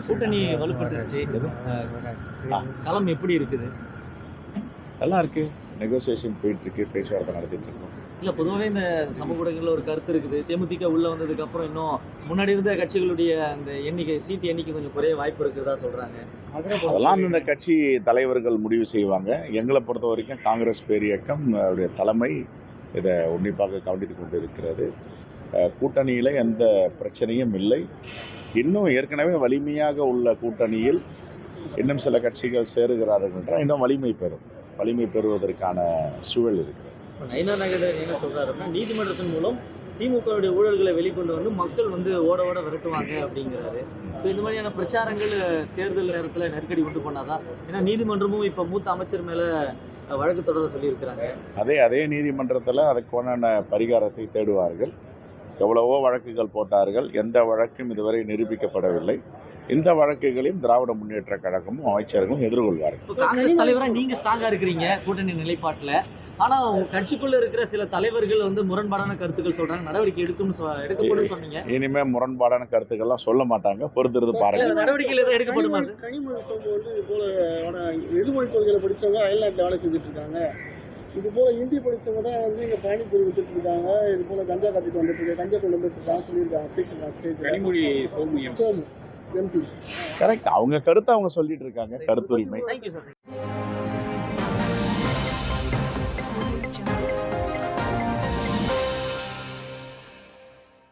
கூட்டணி வலுப்பட்டுருச்சு. களம் எப்படி இருக்குது? நல்லா இருக்கு. நெகோசியேஷன் போயிட்டு இருக்கு, பேச்சுவார்த்தை நடத்திட்டு இருக்கோம். இல்ல பொதுவாவே இந்த சமூக ஊடகங்கள்ல ஒரு கருத்து இருக்குது. தேமுதிக உள்ள வந்ததுக்கு அப்புறம் இன்னும் முன்னாடி இருந்த கட்சிகளுடைய அந்த சீட்டு எண்ணிக்கை கொஞ்சம் குறைய வாய்ப்பு இருக்கிறதா சொல்றாங்க. அதெல்லாம் இந்த கட்சி தலைவர்கள் முடிவு செய்வாங்க. எங்களை பொறுத்த வரைக்கும் காங்கிரஸ் பேரியக்கம் அவருடைய தலைமை இதை உன்னிப்பாக கவனித்துக் கொண்டு இருக்கிறது. கூட்டணியில் எந்த பிரச்சனையும் இல்லை. இன்னும் ஏற்கனவே வலிமையாக உள்ள கூட்டணியில் இன்னும் சில கட்சிகள் சேருகிறார்கள் என்றால் இன்னும் வலிமை பெறுவதற்கான சூழல் இருக்கிறது. நயினா நாகேந்திரன் என்ன சொல்றாருன்னா, நீதிமன்றத்தின் மூலம் திமுகவுடைய ஊழல்களை வெளிக்கொண்டு வந்து மக்கள் வந்து ஓட விரட்டுவாங்க அப்படிங்கிறாரு. ஸோ இந்த மாதிரியான பிரச்சாரங்கள் தேர்தல் நேரத்தில் நெருக்கடி உண்டு பண்ணாதான்? ஏன்னா நீதிமன்றமும் இப்போ மூத்த அமைச்சர் மேலே வழக்கு தொடர சொல்லியிருக்கிறாங்க. அதே நீதிமன்றத்தில் அதுக்கான பரிகாரத்தை தேடுவார்கள். எவ்வளவோ வழக்குகள் போட்டார்கள், எந்த வழக்கும் இதுவரை நிரூபிக்கப்படவில்லை. இந்த வழக்குகளையும் திராவிட முன்னேற்ற கழகமும் அமைச்சர்களும் எதிர்கொள்வார்கள். காங்கிரஸ் தலைவரா நீங்க ஸ்ட்ராங்கா இருக்கிறீங்க கூட்டணி நிலைப்பாட்டில். ஆனா உங்க கட்சிக்குள்ள இருக்கிற சில தலைவர்கள் வந்து முரண்பாடான கருத்துக்கள் சொல்றாங்க, நடவடிக்கை எடுக்கப்படும் சொன்னீங்க. இனிமே முரண்பாடான கருத்துக்கள்லாம் சொல்ல மாட்டாங்க, பொறுத்திருந்து பாருங்க. நடவடிக்கைகள் எதாவது எடுக்கப்படுமா? கனிமொழி வந்து இது போல எதிர்மொழி கொள்கைகளை படிச்சவங்க அயல்நாட்டில் வேலை செஞ்சுட்டு இருக்காங்க. இது போல ஹிந்தி படிச்சவங்க தான் வந்து இங்க பயணிப்பு விட்டுட்டு இருக்காங்க. இது போல கஞ்சா காட்டிட்டு வந்துட்டு இருக்காங்க, கஞ்சா கொண்டு வந்துட்டு இருக்காங்க சொல்லியிருக்காங்க. பேசிருக்காங்க ஸ்டேஜ் கனிமொழி எம்பி. கரெக்ட். அவங்க கருத்தை அவங்க சொல்லிட்டு இருக்காங்க, கருத்துரிமை. Thank you sir.